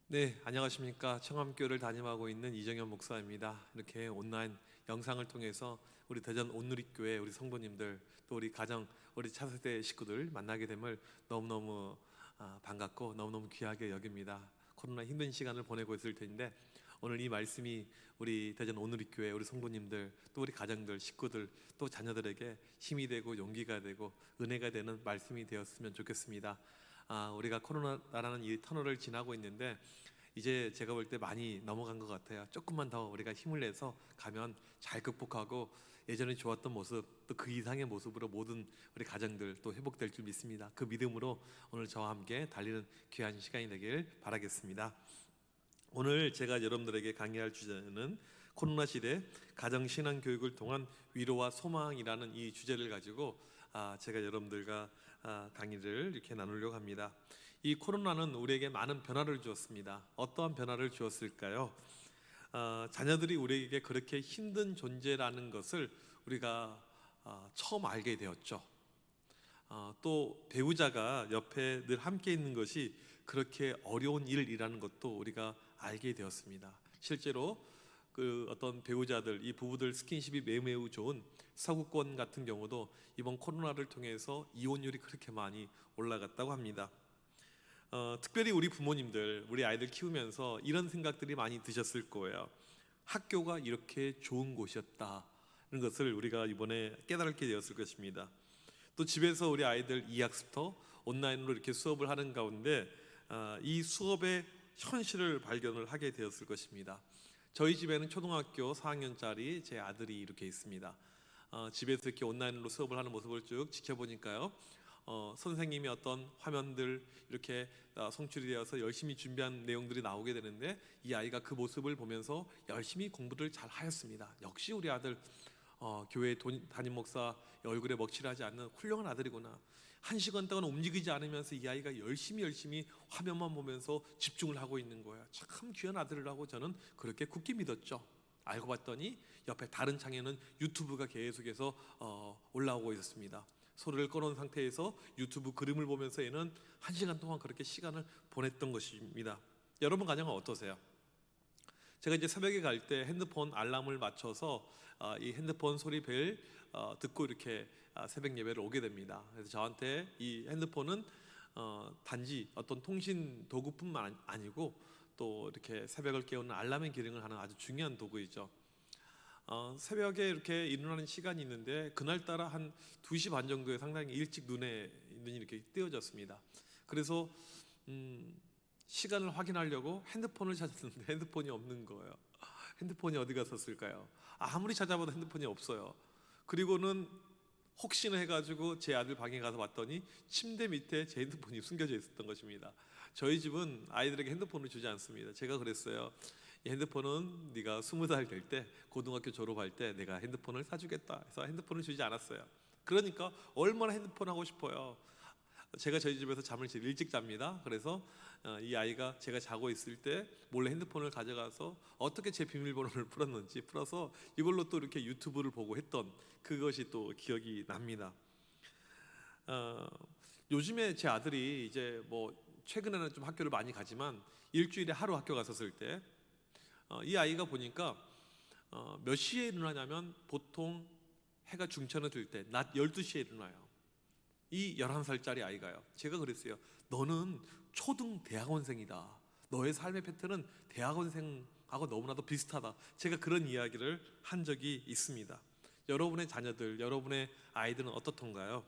네, 안녕하십니까. 청암교를 담임하고 있는 이정현 목사입니다. 이렇게 온라인 영상을 통해서 우리 대전 온누리교회 우리 성도님들, 또 우리 가정, 우리 차세대 식구들 만나게 됨을 너무너무 반갑고 너무너무 귀하게 여깁니다. 코로나 힘든 시간을 보내고 있을 텐데 오늘 이 말씀이 우리 대전 온누리교회 우리 성도님들, 또 우리 가정들, 식구들, 또 자녀들에게 힘이 되고 용기가 되고 은혜가 되는 말씀이 되었으면 좋겠습니다. 우리가 코로나라는 이 터널을 지나고 있는데 이제 제가 볼 때 많이 넘어간 것 같아요. 조금만 더 우리가 힘을 내서 가면 잘 극복하고 예전에 좋았던 모습, 또 그 이상의 모습으로 모든 우리 가정들 또 회복될 줄 믿습니다. 그 믿음으로 오늘 저와 함께 달리는 귀한 시간이 되길 바라겠습니다. 오늘 제가 여러분들에게 강의할 주제는 코로나 시대 가정 신앙 교육을 통한 위로와 소망이라는 이 주제를 가지고 제가 여러분들과 강의를 이렇게 나누려고 합니다. 이 코로나는 우리에게 많은 변화를 주었습니다. 어떠한 변화를 주었을까요? 자녀들이 우리에게 그렇게 힘든 존재라는 것을 우리가 처음 알게 되었죠. 또 배우자가 옆에 늘 함께 있는 것이 그렇게 어려운 일이라는 것도 우리가 알게 되었습니다. 실제로 그 어떤 배우자들, 이 부부들 스킨십이 매우 좋은 서구권 같은 경우도 이번 코로나를 통해서 이혼율이 그렇게 많이 올라갔다고 합니다. 특별히 우리 부모님들, 우리 아이들 키우면서 이런 생각들이 많이 드셨을 거예요. 학교가 이렇게 좋은 곳이었다는 것을 우리가 이번에 깨달게 되었을 것입니다. 또 집에서 우리 아이들 2학습부터 온라인으로 이렇게 수업을 하는 가운데 이 수업의 현실을 발견을 하게 되었을 것입니다. 저희 집에는 초등학교 4학년짜리 제 아들이 이렇게 있습니다. 집에서 이렇게 온라인으로 수업을 하는 모습을 쭉 지켜보니까요, 선생님이 어떤 화면들 이렇게 송출이 되어서 열심히 준비한 내용들이 나오게 되는데 이 아이가 그 모습을 보면서 열심히 공부를 잘 하였습니다. 역시 우리 아들 교회 담임 목사 얼굴에 먹칠하지 않는 훌륭한 아들이구나. 1시간 동안 움직이지 않으면서 이 아이가 열심히 화면만 보면서 집중을 하고 있는 거예요. 참 귀한 아들이라고 저는 그렇게 굳게 믿었죠. 알고 봤더니 옆에 다른 창에는 유튜브가 계속해서 올라오고 있었습니다. 소리를 꺼놓은 상태에서 유튜브 그림을 보면서 얘는 1시간 동안 그렇게 시간을 보냈던 것입니다. 여러분 가정은 어떠세요? 제가 이제 새벽에 갈 때 핸드폰 알람을 맞춰서 이 핸드폰 소리벨 듣고 이렇게 새벽 예배를 오게 됩니다. 그래서 저한테 이 핸드폰은 단지 어떤 통신 도구뿐만 아니고 또 이렇게 새벽을 깨우는 알람의 기능을 하는 아주 중요한 도구이죠. 새벽에 이렇게 일어나는 시간이 있는데 그날따라 한 2시 반 정도에 상당히 일찍 눈이 이렇게 띄어졌습니다. 그래서 시간을 확인하려고 핸드폰을 찾았는데 핸드폰이 없는 거예요. 핸드폰이 어디 갔었을까요? 아무리 찾아봐도 핸드폰이 없어요. 그리고는 혹시나 해가지고 제 아들 방에 가서 봤더니 침대 밑에 제 핸드폰이 숨겨져 있었던 것입니다. 저희 집은 아이들에게 핸드폰을 주지 않습니다. 제가 그랬어요. 이 핸드폰은 네가 20살 될 때, 고등학교 졸업할 때 내가 핸드폰을 사주겠다 해서 핸드폰을 주지 않았어요. 그러니까 얼마나 핸드폰 하고 싶어요. 제가 저희 집에서 잠을 제일 일찍 잡니다. 그래서 이 아이가 제가 자고 있을 때 몰래 핸드폰을 가져가서 어떻게 제 비밀번호를 풀어서 이걸로 또 이렇게 유튜브를 보고 했던 그것이 또 기억이 납니다. 요즘에 제 아들이 이제 뭐 최근에는 좀 학교를 많이 가지만 일주일에 하루 학교 갔었을 때 이 아이가 보니까 몇 시에 일어나냐면 보통 해가 중천에 들 때 낮 12시에 일어나요. 이 11살짜리 아이가요. 제가 그랬어요. 너는 초등 대학원생이다. 너의 삶의 패턴은 대학원생하고 너무나도 비슷하다. 제가 그런 이야기를 한 적이 있습니다. 여러분의 자녀들, 여러분의 아이들은 어떻던가요?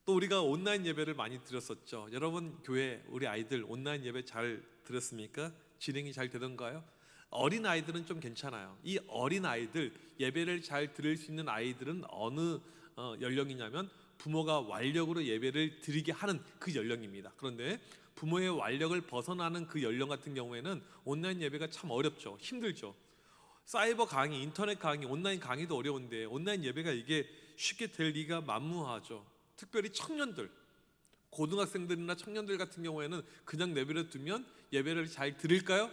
또 우리가 온라인 예배를 많이 드렸었죠. 여러분 교회 우리 아이들 온라인 예배 잘 들었습니까? 진행이 잘 되던가요? 어린 아이들은 좀 괜찮아요. 이 어린 아이들 예배를 잘 들을 수 있는 아이들은 어느 연령이냐면 부모가 완력으로 예배를 드리게 하는 그 연령입니다. 그런데 부모의 완력을 벗어나는 그 연령 같은 경우에는 온라인 예배가 참 어렵죠. 힘들죠. 사이버 강의, 인터넷 강의, 온라인 강의도 어려운데 온라인 예배가 이게 쉽게 될 리가 만무하죠. 특별히 청년들, 고등학생들이나 청년들 같은 경우에는 그냥 내버려 두면 예배를 잘 들을까요?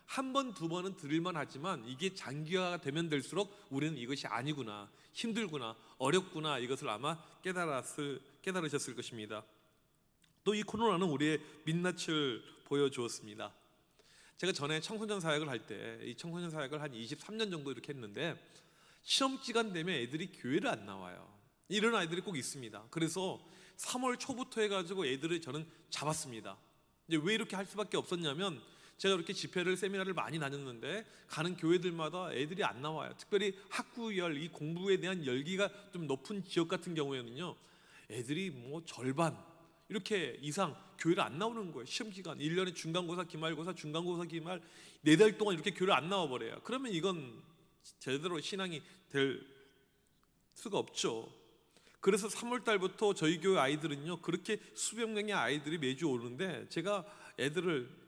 한 번, 두 번은 들을만 하지만 이게 장기화가 되면 될수록 우리는 이것이 아니구나, 힘들구나, 어렵구나 이것을 아마 깨달으셨을 것입니다. 또 이 코로나는 우리의 민낯을 보여주었습니다. 제가 전에 청소년 사역을 할 때 이 청소년 사역을 한 23년 정도 이렇게 했는데 시험 기간 되면 애들이 교회를 안 나와요. 이런 아이들이 꼭 있습니다. 그래서 3월 초부터 해가지고 애들을 저는 잡았습니다. 이제 왜 이렇게 할 수밖에 없었냐면 제가 이렇게 집회를 세미나를 많이 다녔는데 가는 교회들마다 애들이 안 나와요. 특별히 학구열, 이 공부에 대한 열기가 좀 높은 지역 같은 경우에는요, 애들이 뭐 절반 이렇게 이상 교회를 안 나오는 거예요. 시험 기간 1년에 중간고사, 기말고사, 중간고사, 기말 4달 동안 이렇게 교회를 안 나와 버려요. 그러면 이건 제대로 신앙이 될 수가 없죠. 그래서 3월 달부터 저희 교회 아이들은요, 그렇게 수백 명의 아이들이 매주 오는데 제가 애들을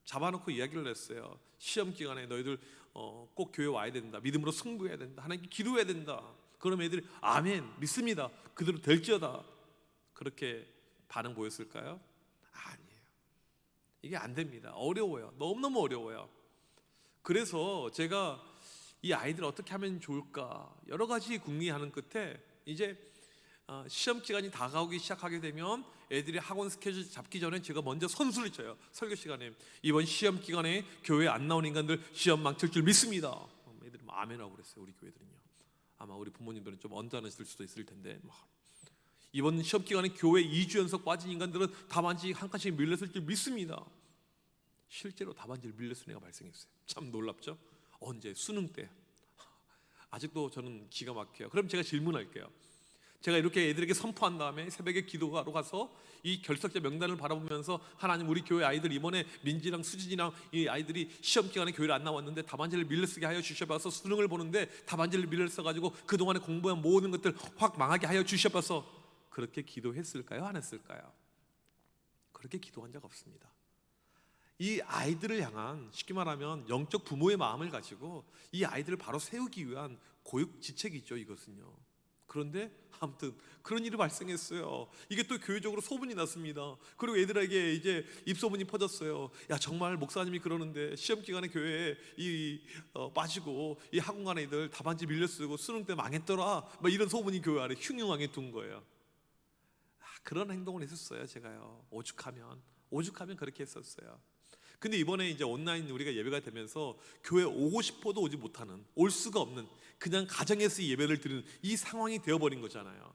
잡아놓고 이야기를 했어요. 시험 기간에 너희들 꼭 교회 와야 된다. 믿음으로 승부해야 된다. 하나님께 기도해야 된다. 그럼 애들이 아멘, 믿습니다, 그대로 될지어다. 그렇게 반응 보였을까요? 아니에요. 이게 안 됩니다. 어려워요. 너무너무 어려워요. 그래서 제가 이 아이들 어떻게 하면 좋을까 여러 가지 궁리하는 끝에 이제 시험 기간이 다가오기 시작하게 되면 애들이 학원 스케줄 잡기 전에 제가 먼저 선수를 쳐요. 설교 시간에 이번 시험 기간에 교회 안 나온 인간들 시험 망칠 줄 믿습니다. 애들이 아멘하고 그랬어요. 우리 교회들은요. 아마 우리 부모님들은 좀 언짢으실 수도 있을 텐데 이번 시험 기간에 교회 2주 연속 빠진 인간들은 답안지 한 칸씩 밀렸을 줄 믿습니다. 실제로 답안지를 밀렸을 애가 발생했어요. 참 놀랍죠? 언제? 수능 때. 아직도 저는 기가 막혀요. 그럼 제가 질문할게요. 제가 이렇게 애들에게 선포한 다음에 새벽에 기도하러 가서 이 결석자 명단을 바라보면서 하나님, 우리 교회 아이들 이번에 민지랑 수진이랑 이 아이들이 시험 기간에 교회를 안 나왔는데 답안지를 밀려쓰게 하여 주셔봐서 수능을 보는데 답안지를 밀려써가지고 그동안에 공부한 모든 것들 확 망하게 하여 주셔봐서 그렇게 기도했을까요? 안 했을까요? 그렇게 기도한 적 없습니다. 이 아이들을 향한, 쉽게 말하면 영적 부모의 마음을 가지고 이 아이들을 바로 세우기 위한 고육지책이죠, 이것은요. 그런데 아무튼 그런 일이 발생했어요. 이게 또 교회적으로 소문이 났습니다. 그리고 애들에게 이제 입소문이 퍼졌어요. 야, 정말 목사님이 그러는데 시험 기간에 교회에 빠지고 이 학원 간 애들 답안지 밀려쓰고 수능 때 망했더라, 막 이런 소문이 교회 안에 흉흉하게 둔 거예요. 그런 행동을 했었어요. 제가요, 오죽하면 그렇게 했었어요. 근데 이번에 이제 온라인 우리가 예배가 되면서 교회 오고 싶어도 오지 못하는, 올 수가 없는, 그냥 가정에서 예배를 드리는 이 상황이 되어버린 거잖아요.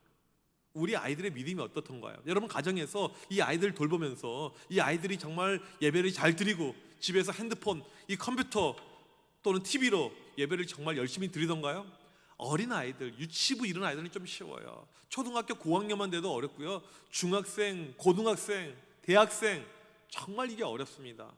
우리 아이들의 믿음이 어떻던가요? 여러분, 가정에서 이 아이들 돌보면서 이 아이들이 정말 예배를 잘 드리고 집에서 핸드폰, 이 컴퓨터 또는 TV로 예배를 정말 열심히 드리던가요? 어린 아이들, 유치부 이런 아이들은 좀 쉬워요. 초등학교 고학년만 돼도 어렵고요, 중학생, 고등학생, 대학생, 정말 이게 어렵습니다.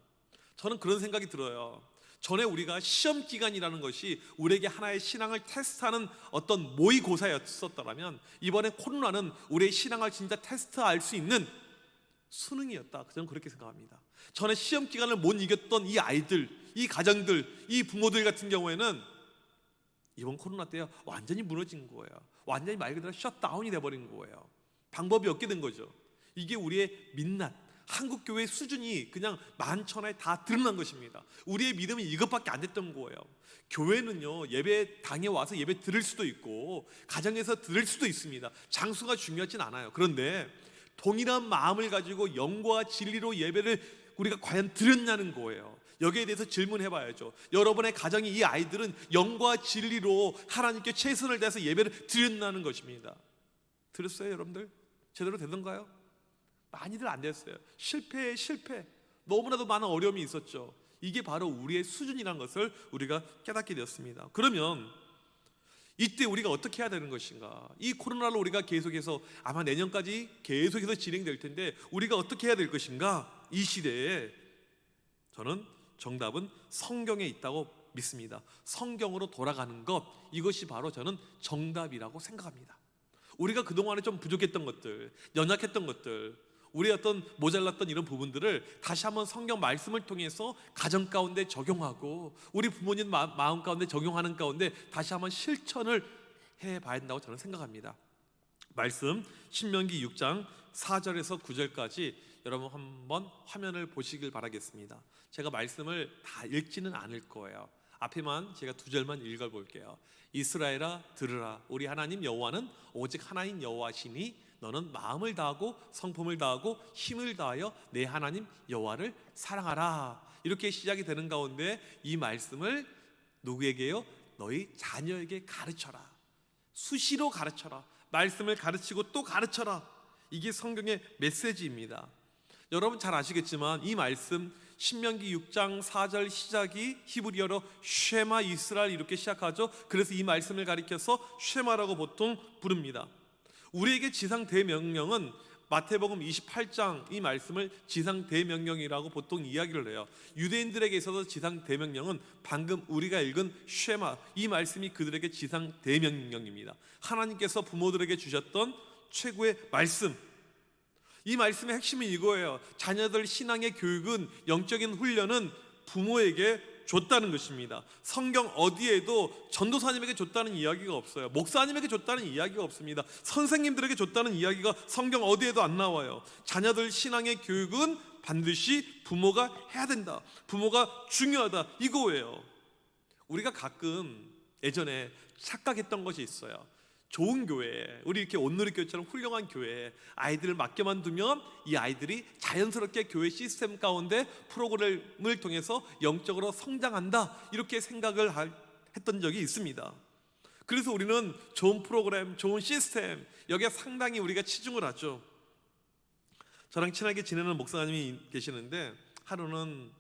저는 그런 생각이 들어요. 전에 우리가 시험 기간이라는 것이 우리에게 하나의 신앙을 테스트하는 어떤 모의고사였었더라면 이번에 코로나는 우리의 신앙을 진짜 테스트할 수 있는 수능이었다. 저는 그렇게 생각합니다. 전에 시험 기간을 못 이겼던 이 아이들, 이 가정들, 이 부모들 같은 경우에는 이번 코로나 때 완전히 무너진 거예요. 완전히 말 그대로 셧다운이 돼버린 거예요. 방법이 없게 된 거죠. 이게 우리의 민낯, 한국교회의 수준이 그냥 만천하에 다 드러난 것입니다. 우리의 믿음이 이것밖에 안 됐던 거예요. 교회는요, 예배 당에 와서 예배 드릴 수도 있고 가정에서 드릴 수도 있습니다. 장소가 중요하진 않아요. 그런데 동일한 마음을 가지고 영과 진리로 예배를 우리가 과연 드렸냐는 거예요. 여기에 대해서 질문해 봐야죠. 여러분의 가정이, 이 아이들은 영과 진리로 하나님께 최선을 다해서 예배를 드렸냐는 것입니다. 들었어요, 여러분들? 제대로 되던가요? 많이들 안 됐어요. 실패. 너무나도 많은 어려움이 있었죠. 이게 바로 우리의 수준이라는 것을 우리가 깨닫게 되었습니다. 그러면 이때 우리가 어떻게 해야 되는 것인가? 이 코로나로 우리가 계속해서 아마 내년까지 계속해서 진행될 텐데 우리가 어떻게 해야 될 것인가? 이 시대에 저는 정답은 성경에 있다고 믿습니다. 성경으로 돌아가는 것, 이것이 바로 저는 정답이라고 생각합니다. 우리가 그동안에 좀 부족했던 것들, 연약했던 것들, 우리 어떤 모자랐던 이런 부분들을 다시 한번 성경 말씀을 통해서 가정 가운데 적용하고 우리 부모님 마음 가운데 적용하는 가운데 다시 한번 실천을 해봐야 된다고 저는 생각합니다. 말씀 신명기 6장 4절에서 9절까지 여러분 한번 화면을 보시길 바라겠습니다. 제가 말씀을 다 읽지는 않을 거예요. 앞에만 제가 2절만 읽어볼게요. 이스라엘아 들으라, 우리 하나님 여호와는 오직 하나인 여호와시니 너는 마음을 다하고 성품을 다하고 힘을 다하여 내 하나님 여호와를 사랑하라. 이렇게 시작이 되는 가운데 이 말씀을 누구에게요? 너희 자녀에게 가르쳐라. 수시로 가르쳐라. 말씀을 가르치고 또 가르쳐라. 이게 성경의 메시지입니다. 여러분 잘 아시겠지만 이 말씀 신명기 6장 4절 시작이 히브리어로 쉐마 이스라엘 이렇게 시작하죠. 그래서 이 말씀을 가리켜서 쉐마라고 보통 부릅니다. 우리에게 지상 대명령은 마태복음 28장 이 말씀을 지상 대명령이라고 보통 이야기를 해요. 유대인들에게 있어서 지상 대명령은 방금 우리가 읽은 쉐마 이 말씀이 그들에게 지상 대명령입니다. 하나님께서 부모들에게 주셨던 최고의 말씀. 이 말씀의 핵심은 이거예요. 자녀들 신앙의 교육은, 영적인 훈련은 부모에게 줬다는 것입니다. 성경 어디에도 전도사님에게 줬다는 이야기가 없어요. 목사님에게 줬다는 이야기가 없습니다. 선생님들에게 줬다는 이야기가 성경 어디에도 안 나와요. 자녀들 신앙의 교육은 반드시 부모가 해야 된다. 부모가 중요하다. 이거예요. 우리가 가끔 예전에 착각했던 것이 있어요. 좋은 교회, 우리 이렇게 온누리교회처럼 훌륭한 교회에 아이들을 맡겨만 두면 이 아이들이 자연스럽게 교회 시스템 가운데 프로그램을 통해서 영적으로 성장한다, 이렇게 생각을 했던 적이 있습니다. 그래서 우리는 좋은 프로그램, 좋은 시스템, 여기에 상당히 우리가 치중을 하죠. 저랑 친하게 지내는 목사님이 계시는데 하루는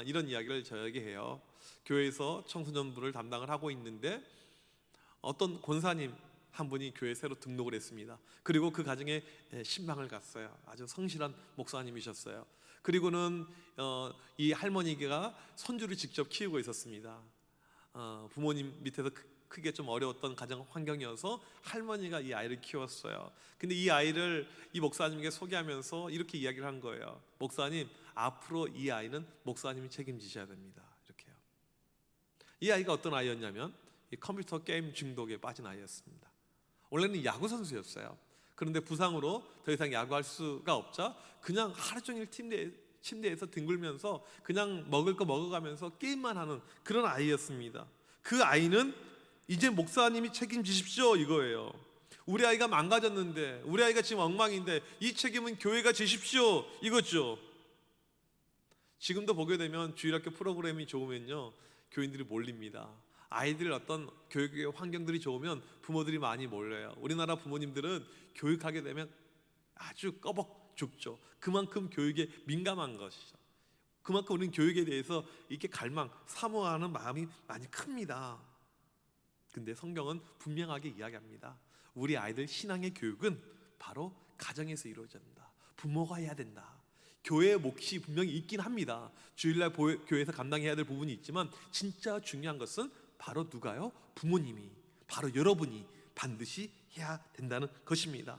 이런 이야기를 저에게 해요. 교회에서 청소년부를 담당을 하고 있는데 어떤 권사님 한 분이 교회에 새로 등록을 했습니다. 그리고 그 가정에 신방을 갔어요. 아주 성실한 목사님이셨어요. 그리고는 이 할머니가 손주를 직접 키우고 있었습니다. 부모님 밑에서 크게 좀 어려웠던 가정 환경이어서 할머니가 이 아이를 키웠어요. 근데 이 아이를 이 목사님에게 소개하면서 이렇게 이야기를 한 거예요. 목사님, 앞으로 이 아이는 목사님이 책임지셔야 됩니다. 이렇게요. 이 아이가 어떤 아이였냐면 이 컴퓨터 게임 중독에 빠진 아이였습니다. 원래는 야구 선수였어요. 그런데 부상으로 더 이상 야구할 수가 없자 그냥 하루 종일 침대에서 뒹굴면서 그냥 먹을 거 먹어가면서 게임만 하는 그런 아이였습니다. 그 아이는 이제 목사님이 책임지십시오 이거예요. 우리 아이가 망가졌는데, 우리 아이가 지금 엉망인데 이 책임은 교회가 지십시오 이거죠. 지금도 보게 되면 주일학교 프로그램이 좋으면요, 교인들이 몰립니다. 아이들 어떤 교육의 환경들이 좋으면 부모들이 많이 몰려요. 우리나라 부모님들은 교육하게 되면 아주 꺼벅 죽죠. 그만큼 교육에 민감한 것이죠. 그만큼 우리는 교육에 대해서 이렇게 갈망, 사모하는 마음이 많이 큽니다. 근데 성경은 분명하게 이야기합니다. 우리 아이들 신앙의 교육은 바로 가정에서 이루어진다. 부모가 해야 된다. 교회의 몫이 분명히 있긴 합니다. 주일날 교회에서 감당해야 될 부분이 있지만 진짜 중요한 것은 바로 누가요? 부모님이, 바로 여러분이 반드시 해야 된다는 것입니다.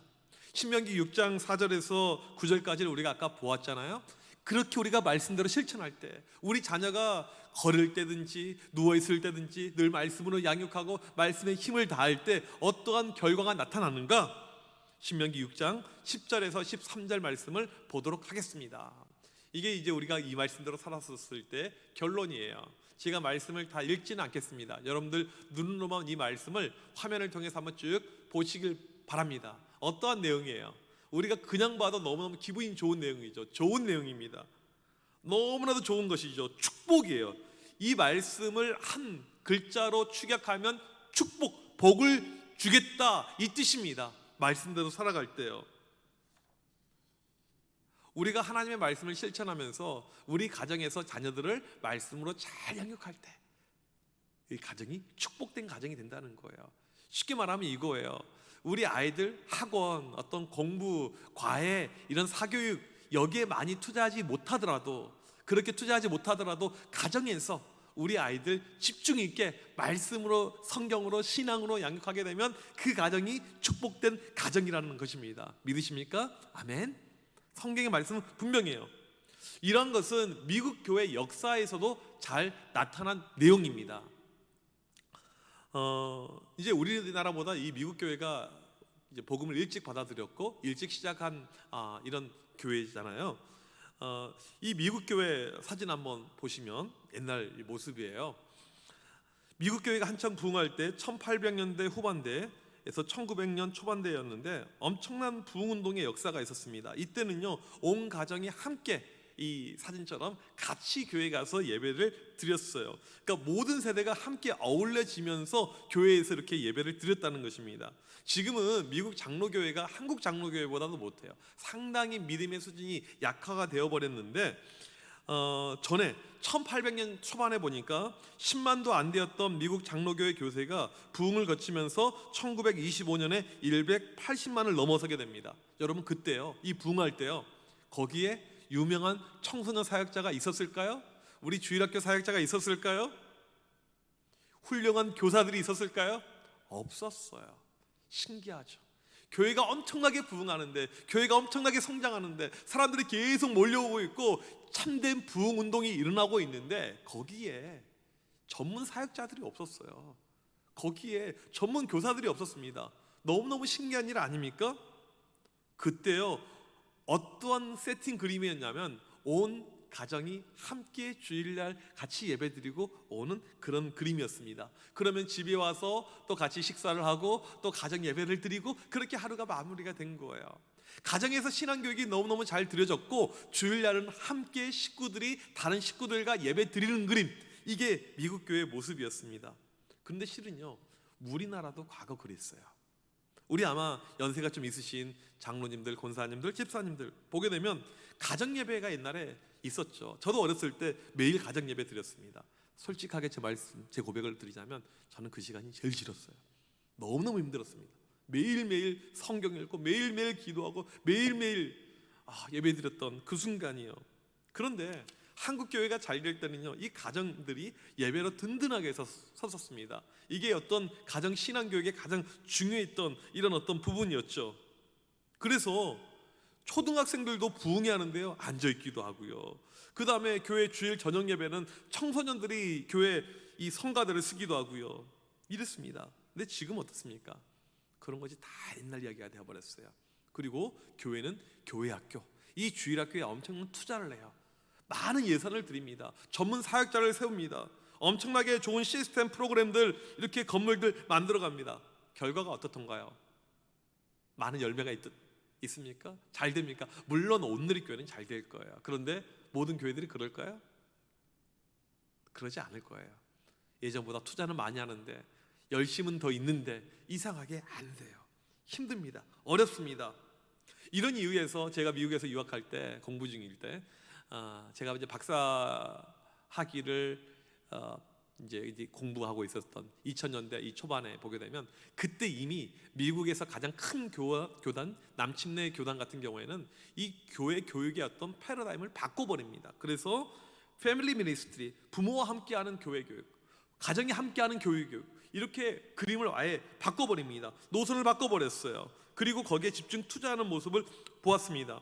신명기 6장 4절에서 9절까지를 우리가 아까 보았잖아요. 그렇게 우리가 말씀대로 실천할 때 우리 자녀가 걸을 때든지 누워있을 때든지 늘 말씀으로 양육하고 말씀에 힘을 다할 때 어떠한 결과가 나타나는가? 신명기 6장 10절에서 13절 말씀을 보도록 하겠습니다. 이게 이제 우리가 이 말씀대로 살았었을 때 결론이에요. 제가 말씀을 다 읽지는 않겠습니다. 여러분들 눈으로만 이 말씀을 화면을 통해서 한번 쭉 보시길 바랍니다. 어떠한 내용이에요? 우리가 그냥 봐도 너무너무 기분이 좋은 내용이죠. 좋은 내용입니다. 너무나도 좋은 것이죠. 축복이에요. 이 말씀을 한 글자로 축약하면 축복, 복을 주겠다 이 뜻입니다. 말씀대로 살아갈 때요. 우리가 하나님의 말씀을 실천하면서 우리 가정에서 자녀들을 말씀으로 잘 양육할 때 이 가정이 축복된 가정이 된다는 거예요. 쉽게 말하면 이거예요. 우리 아이들 학원, 어떤 공부, 과외, 이런 사교육 여기에 많이 투자하지 못하더라도, 그렇게 투자하지 못하더라도 가정에서 우리 아이들 집중 있게 말씀으로, 성경으로, 신앙으로 양육하게 되면 그 가정이 축복된 가정이라는 것입니다. 믿으십니까? 아멘. 성경의 말씀은 분명해요. 이런 것은 미국 교회 역사에서도 잘 나타난 내용입니다. 이제 우리나라보다 이 미국 교회가 이제 복음을 일찍 받아들였고 일찍 시작한 이런 교회잖아요. 이 미국 교회 사진 한번 보시면 옛날 모습이에요. 미국 교회가 한창 부흥할 때 1800년대 후반대 1900년 초반대였는데 엄청난 부흥운동의 역사가 있었습니다. 이때는요, 온 가정이 함께 이 사진처럼 같이 교회 가서 예배를 드렸어요. 그러니까 모든 세대가 함께 어울려지면서 교회에서 이렇게 예배를 드렸다는 것입니다. 지금은 미국 장로교회가 한국 장로교회보다도 못해요. 상당히 믿음의 수준이 약화가 되어버렸는데 전에 1800년 초반에 보니까 10만도 안 되었던 미국 장로교회 교세가 부흥을 거치면서 1925년에 180만을 넘어서게 됩니다. 여러분, 그때요, 이 부흥할 때요, 거기에 유명한 청소년 사역자가 있었을까요? 우리 주일학교 사역자가 있었을까요? 훌륭한 교사들이 있었을까요? 없었어요. 신기하죠. 교회가 엄청나게 부흥하는데, 교회가 엄청나게 성장하는데, 사람들이 계속 몰려오고 있고 참된 부흥 운동이 일어나고 있는데, 거기에 전문 사역자들이 없었어요. 거기에 전문 교사들이 없었습니다. 너무너무 신기한 일 아닙니까? 그때요, 어떠한 세팅 그림이었냐면 온 가정이 함께 주일날 같이 예배드리고 오는 그런 그림이었습니다. 그러면 집에 와서 또 같이 식사를 하고 또 가정 예배를 드리고, 그렇게 하루가 마무리가 된 거예요. 가정에서 신앙교육이 너무너무 잘 드려졌고, 주일날은 함께 식구들이 다른 식구들과 예배 드리는 그림, 이게 미국 교회의 모습이었습니다. 그런데 실은요, 우리나라도 과거 그랬어요. 우리 아마 연세가 좀 있으신 장로님들, 권사님들, 집사님들 보게 되면 가정 예배가 옛날에 있었죠. 저도 어렸을 때 매일 가정 예배 드렸습니다. 솔직하게 제 고백을 드리자면 저는 그 시간이 제일 싫었어요. 너무너무 힘들었습니다. 매일매일 성경 읽고 매일매일 기도하고 매일매일 예배 드렸던 그 순간이요. 그런데 한국 교회가 잘 될 때는요, 이 가정들이 예배로 든든하게 섰었습니다. 이게 어떤 가정 신앙 교육의 가장 중요했던 이런 어떤 부분이었죠. 그래서 초등학생들도 부흥회 하는데요, 앉아있기도 하고요. 그 다음에 교회 주일 저녁 예배는 청소년들이 교회 이 성가대를 쓰기도 하고요. 이랬습니다. 근데 지금 어떻습니까? 그런 것이 다 옛날 이야기가 되어버렸어요. 그리고 교회는 교회 학교, 이 주일 학교에 엄청난 투자를 해요. 많은 예산을 드립니다. 전문 사역자를 세웁니다. 엄청나게 좋은 시스템 프로그램들, 이렇게 건물들 만들어 갑니다. 결과가 어떻던가요? 많은 열매가 있습니까? 잘 됩니까? 물론 온누리교회는 잘 될 거예요. 그런데 모든 교회들이 그럴까요? 그러지 않을 거예요. 예전보다 투자는 많이 하는데, 열심은 더 있는데 이상하게 안 돼요. 힘듭니다. 어렵습니다. 이런 이유에서 제가 미국에서 유학할 때, 공부 중일 때, 제가 이제 박사 학위를 이제 공부하고 있었던 2000년대 이 초반에 보게 되면, 그때 이미 미국에서 가장 큰 교단, 남침내 교단 같은 경우에는 이 교회 교육의 어떤 패러다임을 바꿔버립니다. 그래서 패밀리 미니스트리, 부모와 함께하는 교회 교육, 가정이 함께하는 교회 교육, 이렇게 그림을 아예 바꿔버립니다. 노선을 바꿔버렸어요. 그리고 거기에 집중 투자하는 모습을 보았습니다.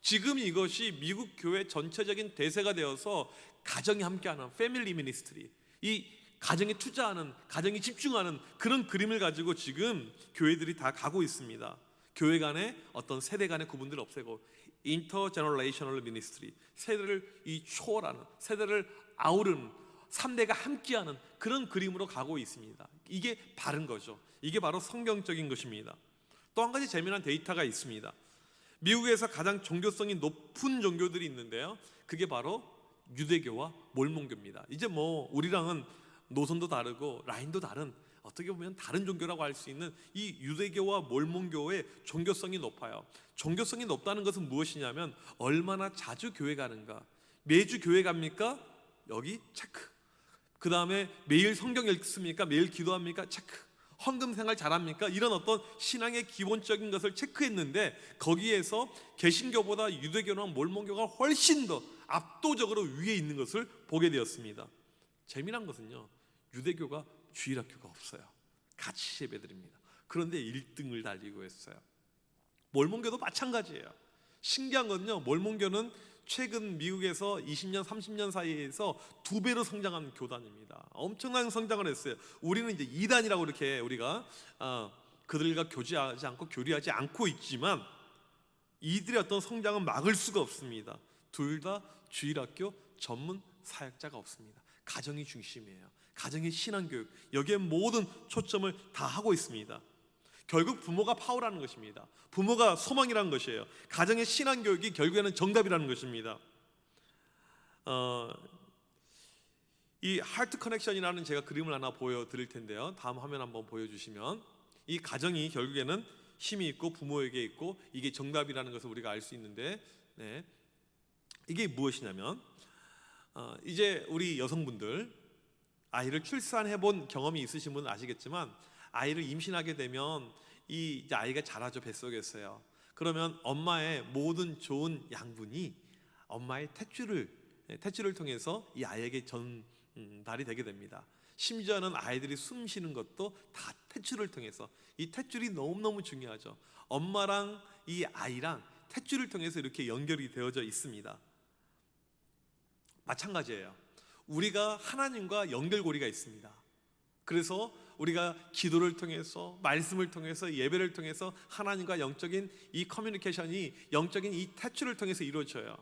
지금 이것이 미국 교회 전체적인 대세가 되어서 가정이 함께하는 패밀리 미니스트리, 이 가정에 투자하는, 가정에 집중하는 그런 그림을 가지고 지금 교회들이 다 가고 있습니다. 교회 간의 어떤 세대 간의 구분들을 없애고 인터제너레이셔널 미니스트리, 세대를 초월하는, 세대를 아우르는, 3대가 함께하는 그런 그림으로 가고 있습니다. 이게 바른 거죠. 이게 바로 성경적인 것입니다. 또 한 가지 재미난 데이터가 있습니다. 미국에서 가장 종교성이 높은 종교들이 있는데요, 그게 바로 유대교와 몰몬교입니다. 이제 뭐 우리랑은 노선도 다르고 라인도 다른, 어떻게 보면 다른 종교라고 할 수 있는 이 유대교와 몰몬교의 종교성이 높아요. 종교성이 높다는 것은 무엇이냐면, 얼마나 자주 교회 가는가. 매주 교회 갑니까? 여기 체크. 그 다음에 매일 성경 읽습니까? 매일 기도합니까? 체크. 헌금 생활 잘합니까? 이런 어떤 신앙의 기본적인 것을 체크했는데, 거기에서 개신교보다 유대교나 몰몬교가 훨씬 더 압도적으로 위에 있는 것을 보게 되었습니다. 재미난 것은요, 유대교가 주일학교가 없어요. 같이 예배드립니다. 그런데 1등을 달리고 했어요. 몰몬교도 마찬가지예요. 신기한 건요, 몰몬교는 최근 미국에서 20년, 30년 사이에서 2배로 성장한 교단입니다. 엄청난 성장을 했어요. 우리는 이제 2단이라고 이렇게 우리가 그들과 교제하지 않고 교류하지 않고 있지만, 이들의 어떤 성장은 막을 수가 없습니다. 둘 다 주일학교 전문 사역자가 없습니다. 가정이 중심이에요. 가정의 신앙교육, 여기에 모든 초점을 다 하고 있습니다. 결국 부모가 파워라는 것입니다. 부모가 소망이라는 것이에요. 가정의 신앙교육이 결국에는 정답이라는 것입니다. 이 하트 커넥션이라는 제가 그림을 하나 보여드릴 텐데요. 다음 화면 한번 보여주시면, 이 가정이 결국에는 힘이 있고 부모에게 있고 이게 정답이라는 것을 우리가 알 수 있는데, 이게 무엇이냐면, 이제 우리 여성분들 아이를 출산해 본 경험이 있으신 분은 아시겠지만, 아이를 임신하게 되면 이제 아이가 자라죠, 뱃속에서요. 그러면 엄마의 모든 좋은 양분이 엄마의 탯줄을 통해서 이 아이에게 전달이 되게 됩니다. 심지어는 아이들이 숨 쉬는 것도 다 탯줄을 통해서, 이 탯줄이 너무너무 중요하죠. 엄마랑 이 아이랑 탯줄을 통해서 이렇게 연결이 되어져 있습니다. 마찬가지예요. 우리가 하나님과 연결고리가 있습니다. 그래서 우리가 기도를 통해서, 말씀을 통해서, 예배를 통해서 하나님과 영적인 이 커뮤니케이션이, 영적인 이 탯줄을 통해서 이루어져요.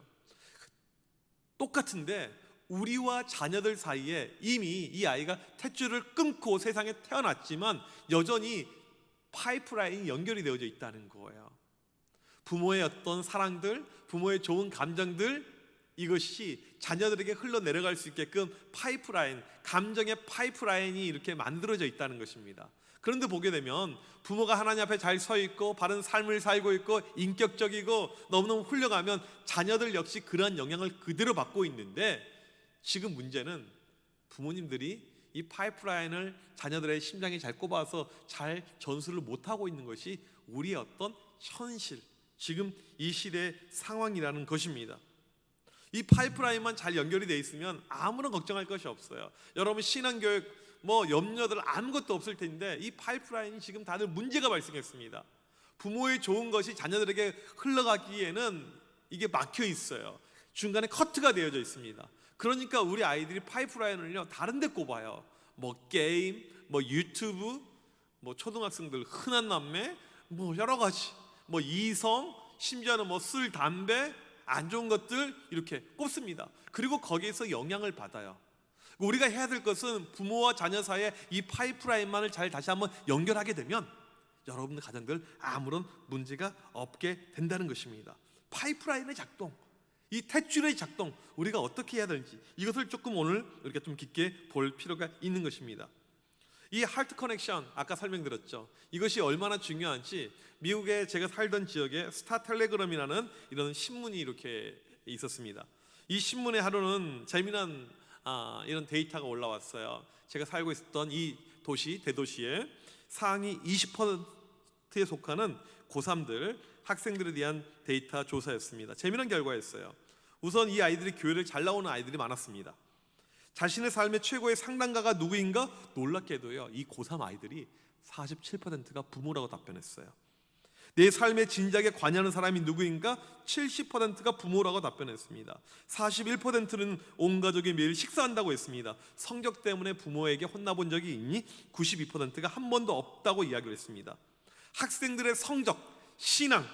똑같은데 우리와 자녀들 사이에 이미 이 아이가 탯줄을 끊고 세상에 태어났지만 여전히 파이프라인이 연결이 되어져 있다는 거예요. 부모의 어떤 사랑들, 부모의 좋은 감정들, 이것이 자녀들에게 흘러내려갈 수 있게끔 파이프라인, 감정의 파이프라인이 이렇게 만들어져 있다는 것입니다. 그런데 보게 되면 부모가 하나님 앞에 잘 서 있고 바른 삶을 살고 있고 인격적이고 너무너무 훌륭하면 자녀들 역시 그러한 영향을 그대로 받고 있는데, 지금 문제는 부모님들이 이 파이프라인을 자녀들의 심장에 잘 꼽아서 잘 전수를 못하고 있는 것이 우리의 어떤 현실, 지금 이 시대의 상황이라는 것입니다. 이 파이프라인만 잘 연결이 돼 있으면 아무런 걱정할 것이 없어요. 여러분 신앙교육 염려들 아무것도 없을 텐데, 이 파이프라인이 지금 다들 문제가 발생했습니다. 부모의 좋은 것이 자녀들에게 흘러가기에는 이게 막혀 있어요. 중간에 커트가 되어져 있습니다. 그러니까 우리 아이들이 파이프라인을요 다른 데 꼽아요. 게임, 유튜브, 초등학생들 흔한 남매, 여러 가지, 이성, 심지어는 술, 담배, 안 좋은 것들 이렇게 꼽습니다. 그리고 거기에서 영향을 받아요. 우리가 해야 될 것은 부모와 자녀 사이에 이 파이프라인만을 잘 다시 한번 연결하게 되면 여러분들 가정들 아무런 문제가 없게 된다는 것입니다. 파이프라인의 작동, 이 탯줄의 작동, 우리가 어떻게 해야 되는지 이것을 조금 오늘 우리가 좀 깊게 볼 필요가 있는 것입니다. 이 하트 커넥션, 아까 설명드렸죠. 이것이 얼마나 중요한지 미국에 제가 살던 지역에 스타 텔레그램이라는 이런 신문이 이렇게 있었습니다. 이 신문에 하루는 재미난 이런 데이터가 올라왔어요. 제가 살고 있었던 이 도시, 대도시에 상위 20%에 속하는 고3들, 학생들에 대한 데이터 조사였습니다. 재미난 결과였어요. 우선 이 아이들이 교회를 잘 나오는 아이들이 많았습니다. 자신의 삶의 최고의 상담가가 누구인가? 놀랍게도요, 이 고3 아이들이 47%가 부모라고 답변했어요. 내 삶의 진작에 관여하는 사람이 누구인가? 70%가 부모라고 답변했습니다. 41%는 온 가족이 매일 식사한다고 했습니다. 성적 때문에 부모에게 혼나본 적이 있니? 92%가 한 번도 없다고 이야기를 했습니다. 학생들의 성적, 신앙,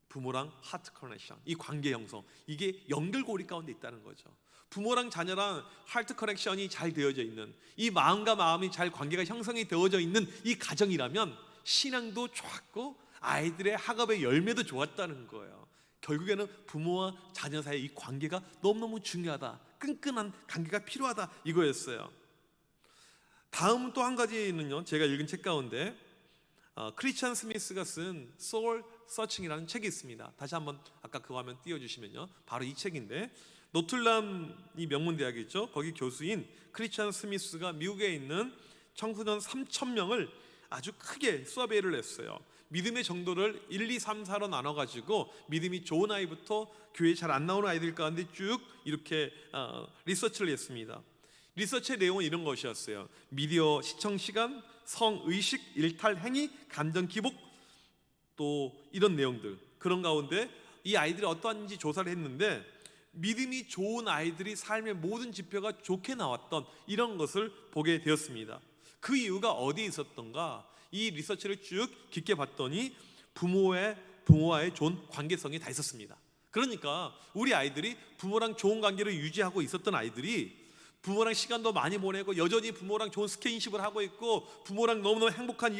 부모랑 하트 커넥션, 이 관계 형성, 이게 연결고리 가운데 있다는 거죠. 부모랑 자녀랑 하트 커넥션이 잘 되어져 있는, 이 마음과 마음이 잘 관계가 형성이 되어져 있는 이 가정이라면 신앙도 좋았고 아이들의 학업의 열매도 좋았다는 거예요. 결국에는 부모와 자녀 사이의 이 관계가 너무너무 중요하다, 끈끈한 관계가 필요하다, 이거였어요. 다음 또 한 가지는요, 제가 읽은 책 가운데 크리스천 스미스가 쓴 소울 서칭이라는 책이 있습니다. 다시 한번 아까 그 화면 띄워주시면요, 바로 이 책인데, 노틀담이 명문대학이죠. 거기 교수인 크리스천 스미스가 미국에 있는 청소년 3,000명을 아주 크게 서베이를 했어요. 믿음의 정도를 1, 2, 3, 4로 나눠가지고 믿음이 좋은 아이부터 교회 잘 안 나오는 아이들 가운데 쭉 이렇게 리서치를 했습니다. 리서치의 내용은 이런 것이었어요. 미디어 시청 시간, 성의식, 일탈 행위, 감정 기복, 또 이런 내용들. 그런 가운데 이 아이들이 어떠한지 조사를 했는데, 믿음이 좋은 아이들이 삶의 모든 지표가 좋게 나왔던 이런 것을 보게 되었습니다. 그 이유가 어디에 있었던가? 이 리서치를 쭉 깊게 봤더니 부모와의 좋은 관계성이 다 있었습니다. 그러니까 우리 아이들이 부모랑 좋은 관계를 유지하고 있었던 아이들이 부모랑 시간도 많이 보내고 여전히 부모랑 좋은 스킨십을 하고 있고 부모랑 너무너무 행복한 이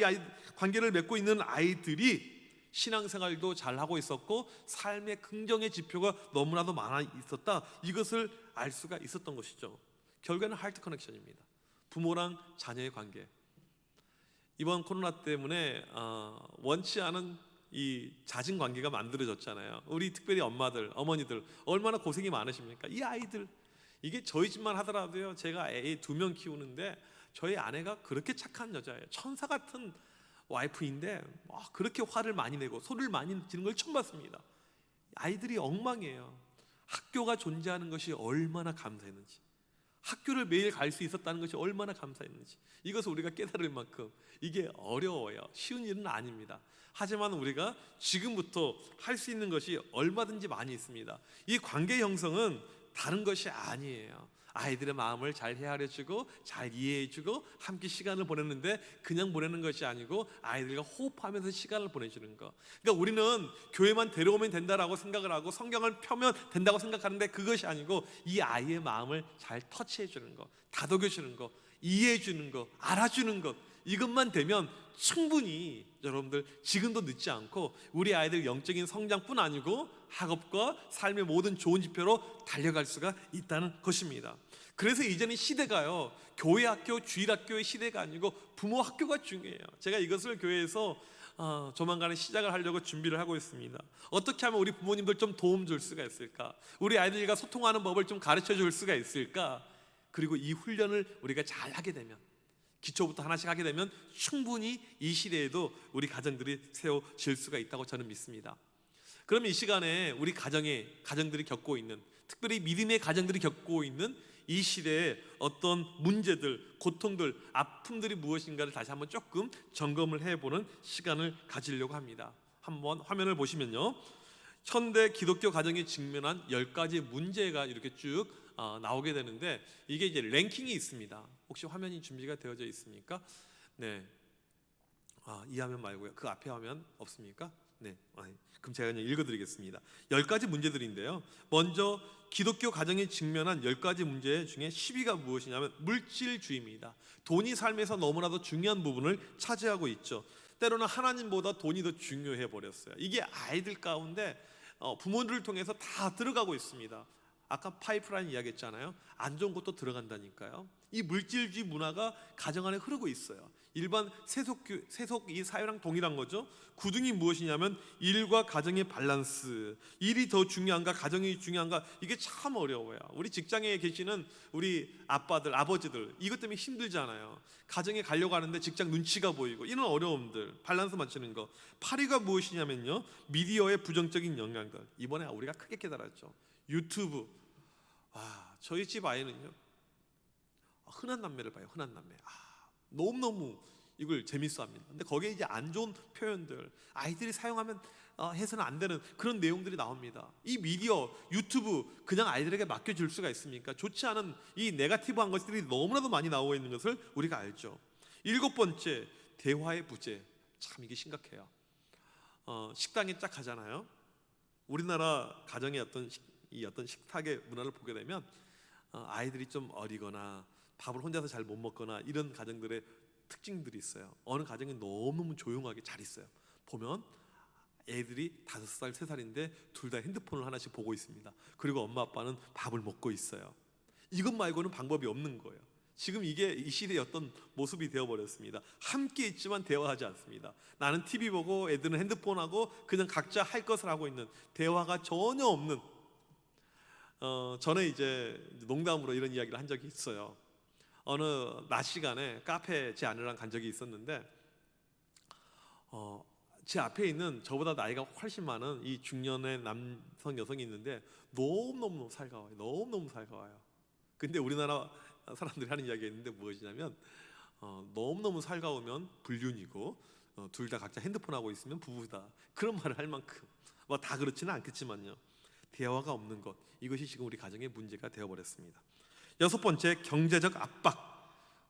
관계를 맺고 있는 아이들이 신앙생활도 잘하고 있었고 삶의 긍정의 지표가 너무나도 많아 있었다, 이것을 알 수가 있었던 것이죠. 결국에는 하트 커넥션입니다. 부모랑 자녀의 관계. 이번 코로나 때문에 원치 않은 이 잦은 관계가 만들어졌잖아요. 우리 특별히 엄마들, 어머니들 얼마나 고생이 많으십니까? 이 아이들, 이게 저희 집만 하더라도요, 제가 애 2명 키우는데 저희 아내가 그렇게 착한 여자예요. 천사 같은 와이프인데 그렇게 화를 많이 내고 소리를 많이 지르는 걸 처음 봤습니다. 아이들이 엉망이에요. 학교가 존재하는 것이 얼마나 감사했는지, 학교를 매일 갈 수 있었다는 것이 얼마나 감사했는지, 이것을 우리가 깨달을 만큼 이게 어려워요. 쉬운 일은 아닙니다. 하지만 우리가 지금부터 할 수 있는 것이 얼마든지 많이 있습니다. 이 관계 형성은 다른 것이 아니에요. 아이들의 마음을 잘 헤아려주고 잘 이해해주고 함께 시간을 보내는데 그냥 보내는 것이 아니고 아이들과 호흡하면서 시간을 보내주는 거. 그러니까 우리는 교회만 데려오면 된다라고 생각을 하고 성경을 펴면 된다고 생각하는데 그것이 아니고 이 아이의 마음을 잘 터치해주는 거, 다독여주는 거, 이해해주는 거, 알아주는 것, 이것만 되면 충분히 여러분들 지금도 늦지 않고 우리 아이들 영적인 성장뿐 아니고 학업과 삶의 모든 좋은 지표로 달려갈 수가 있다는 것입니다. 그래서 이제는 시대가요, 교회 학교, 주일 학교의 시대가 아니고 부모 학교가 중요해요. 제가 이것을 교회에서 조만간에 시작을 하려고 준비를 하고 있습니다. 어떻게 하면 우리 부모님들 좀 도움 줄 수가 있을까? 우리 아이들과 소통하는 법을 좀 가르쳐 줄 수가 있을까? 그리고 이 훈련을 우리가 잘 하게 되면, 기초부터 하나씩 하게 되면 충분히 이 시대에도 우리 가정들이 세워질 수가 있다고 저는 믿습니다. 그럼 이 시간에 우리 가정들이 겪고 있는, 특별히 믿음의 가정들이 겪고 있는 이 시대의 어떤 문제들, 고통들, 아픔들이 무엇인가를 다시 한번 조금 점검을 해보는 시간을 가지려고 합니다. 한번 화면을 보시면요, 현대 기독교 가정이 직면한 10가지 문제가 이렇게 쭉 나오게 되는데, 이게 이제 랭킹이 있습니다. 혹시 화면이 준비가 되어져 있습니까? 네. 이 화면 말고요. 그 앞에 화면 없습니까? 네. 그럼 제가 그냥 읽어드리겠습니다. 10가지 문제들인데요. 먼저 기독교 가정이 직면한 10가지 문제 중에 10위가 무엇이냐면 물질주의입니다. 돈이 삶에서 너무나도 중요한 부분을 차지하고 있죠. 때로는 하나님보다 돈이 더 중요해 버렸어요. 이게 아이들 가운데 부모들을 통해서 다 들어가고 있습니다. 아까 파이프라인 이야기했잖아요. 안 좋은 것도 들어간다니까요. 이 물질주의 문화가 가정 안에 흐르고 있어요. 일반 세속 이 사회랑 동일한 거죠. 구둥이 무엇이냐면 일과 가정의 밸런스. 일이 더 중요한가 가정이 중요한가, 이게 참 어려워요. 우리 직장에 계시는 우리 아빠들, 아버지들, 이것 때문에 힘들잖아요. 가정에 가려고 하는데 직장 눈치가 보이고, 이런 어려움들, 밸런스 맞추는 거. 8위가 무엇이냐면요, 미디어의 부정적인 영향들. 이번에 우리가 크게 깨달았죠. 유튜브. 저희 집 아이는요, 흔한 남매를 봐요. 흔한 남매. 너무너무 이걸 재밌어 합니다. 근데 거기에 이제 안 좋은 표현들, 아이들이 사용하면 해서는 안 되는 그런 내용들이 나옵니다. 이 미디어, 유튜브 그냥 아이들에게 맡겨줄 수가 있습니까? 좋지 않은 이 네거티브한 것들이 너무나도 많이 나오고 있는 것을 우리가 알죠. 7번째, 대화의 부재. 참 이게 심각해요. 식당에 딱 가잖아요. 우리나라 가정의 어떤 식탁의 문화를 보게 되면 아이들이 좀 어리거나 밥을 혼자서 잘 못 먹거나 이런 가정들의 특징들이 있어요. 어느 가정이 너무너무 조용하게 잘 있어요. 보면 애들이 5살, 3살인데 둘 다 핸드폰을 하나씩 보고 있습니다. 그리고 엄마 아빠는 밥을 먹고 있어요. 이것 말고는 방법이 없는 거예요. 지금 이게 이 시대의 어떤 모습이 되어버렸습니다. 함께 있지만 대화하지 않습니다. 나는 TV 보고 애들은 핸드폰하고 그냥 각자 할 것을 하고 있는, 대화가 전혀 없는. 저는 이제 농담으로 이런 이야기를 한 적이 있어요. 어느 낮 시간에 카페 제 아내랑 간 적이 있었는데 제 앞에 있는 저보다 나이가 훨씬 많은 이 중년의 남성 여성이 있는데 너무너무 살가워요. 너무너무 살가워요. 근데 우리나라 사람들이 하는 이야기가 있는데 무엇이냐면 너무너무 살가우면 불륜이고 둘 다 각자 핸드폰 하고 있으면 부부다, 그런 말을 할 만큼 뭐 다 그렇지는 않겠지만요, 대화가 없는 것, 이것이 지금 우리 가정의 문제가 되어버렸습니다. 6번째, 경제적 압박.